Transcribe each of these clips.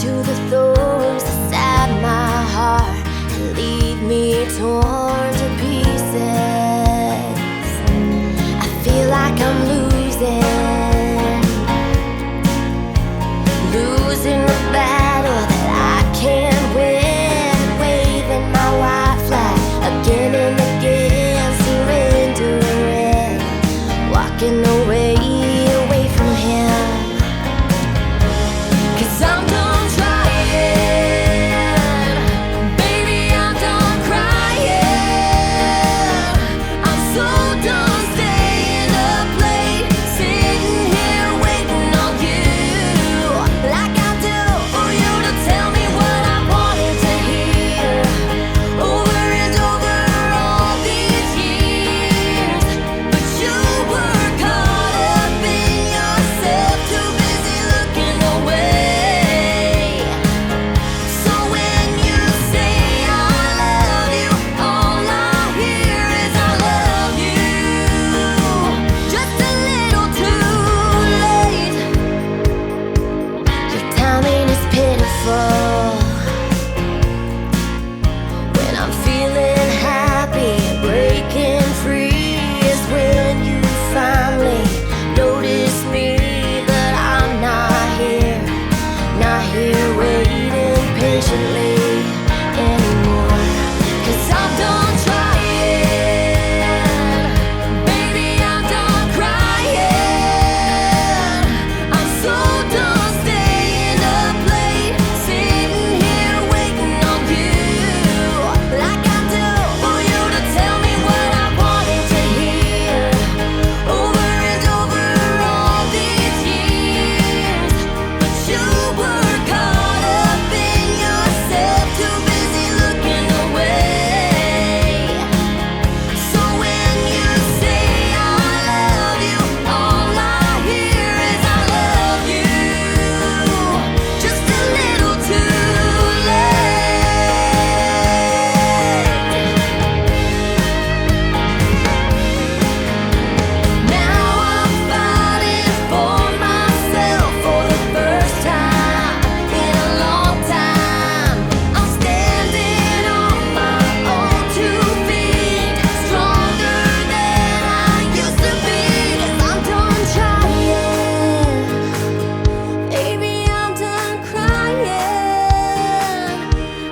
to the thorns inside my heart and leave me torn to pieces. I feel like I'm losing the battle that I can't win, waving my white flag again and again, surrendering, walking away from him. 'Cause I'm done trying, baby, I'm done crying. I'm so done staying up late, sitting here waiting on you, like I do for you to tell me what I wanted to hear over and over all these years. But you were caught up in yourself, too busy looking away. So when you say I love you, all I hear is I love you. Just a little too late. Your timing is pitiful. When I'm feeling happy, breaking free is when you finally notice me. But I'm not here waiting patiently anymore. 'Cause I'm done trying, baby, I'm done crying. I'm so done staying up late, sitting here waiting on you, like I do for you to tell me what I wanted to hear over and over all these years. But you were caught up in yourself, too busy looking away. So when you say I love you, all I hear is I love you. Just a little too late. Now I'm fighting for myself for the first time in a long time. I'm standing on my own 2 feet, stronger than I used to be. 'Cause I'm done trying, baby, I'm done crying.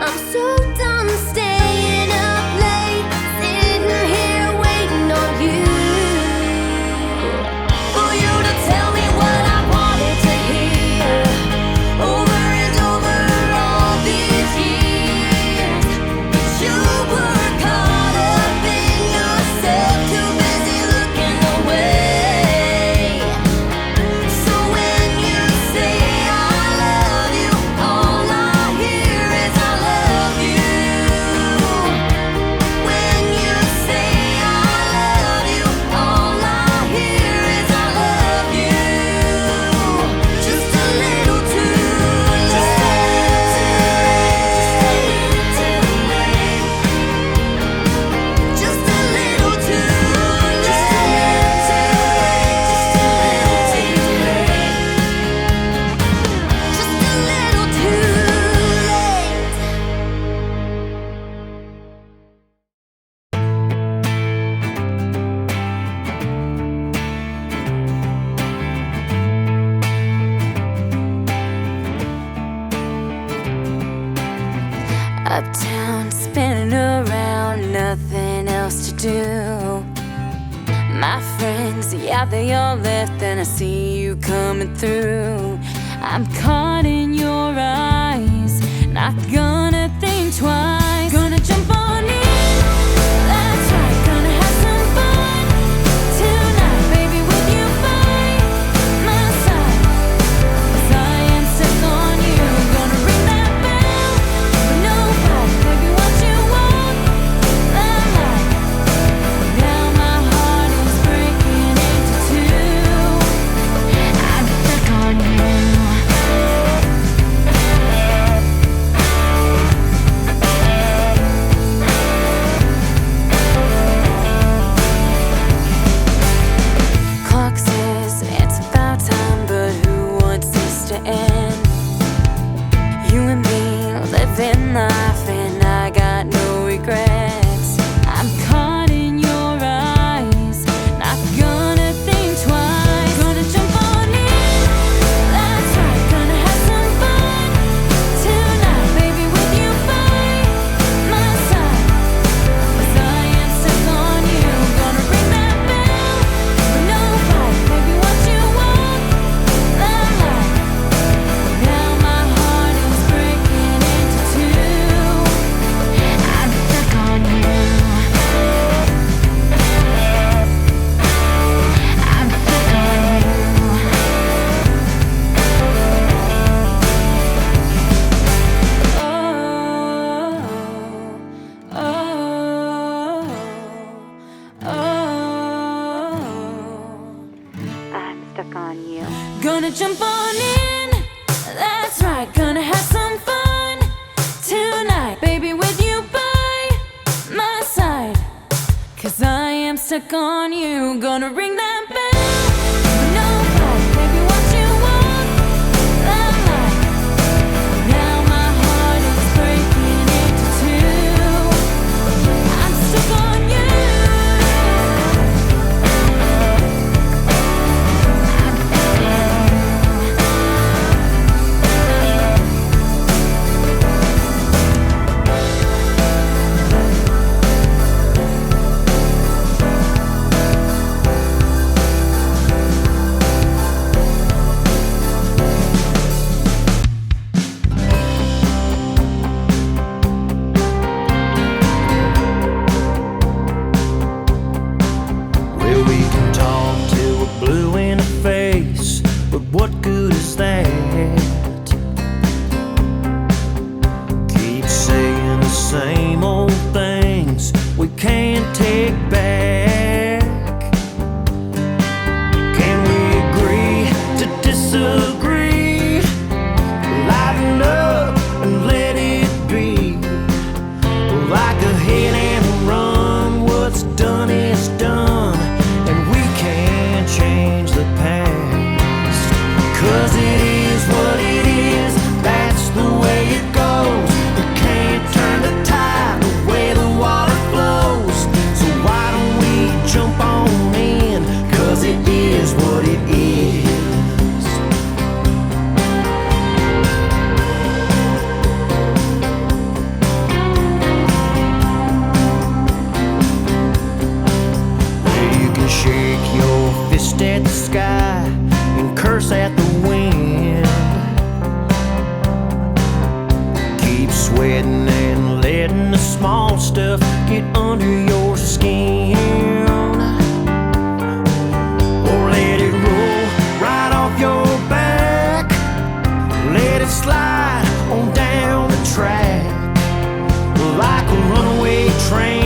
I'm so done staying up late, sitting here waiting on you, for you to tell me what I wanted to hear over and over all these years. But you were caught up in yourself, too busy looking away. So when you say I love you, all I hear is I love you. When you say I love you, all I hear is I love you. Just a little too late. Just a little too late. Just a little too late. Uptown, spinning around, nothing else to do. My friends, yeah, they all left, and I see you coming through. I'm caught in your eyes, not gonna think twice. Gonna jump on in, that's right, gonna have some fun tonight, baby, with you by my side. 'Cause I am stuck on you. Gonna ring that bell, no fight, baby, what you want, the light. Now my heart is breaking into two. I'm stuck on you. living life and I got no regrets. I'm caught in your eyes, not gonna think twice. Gonna jump on in, that's right. Gonna have some fun tonight, baby, with you by my side. 'Cause I am stuck on you. Gonna ring that bell, but no fight, baby, what you want, the light. Now my heart is breaking into two. I'm stuck on you. I'm stuck on you. Oh, oh, oh. I'm stuck on you. Gonna jump on in, that's right. Gonna have some fun tonight, baby, with you by my side. 'Cause I am stuck on you. Gonna ring that bell, no fight, baby, what you want, the light. Now my heart is breaking into two. I'm stuck on you. I'm stuck on you. Well, we can talk till we're blue in the face, but what good is that? Keep saying the same old things we can't take back. Can we agree to disagree? Lighten up and let it be. Like a hit and run, what's done is done, and we can't change the past. 'Cause it is what it is, that's the way it goes. We can't turn the tide the way the water flows. So why don't we jump on in? 'Cause it is what it is. You can shake your fist at the sky and curse at the wind. Keep sweating and letting the small stuff get under your skin. Or let it roll right off your back. Let it slide on down the track like a runaway train.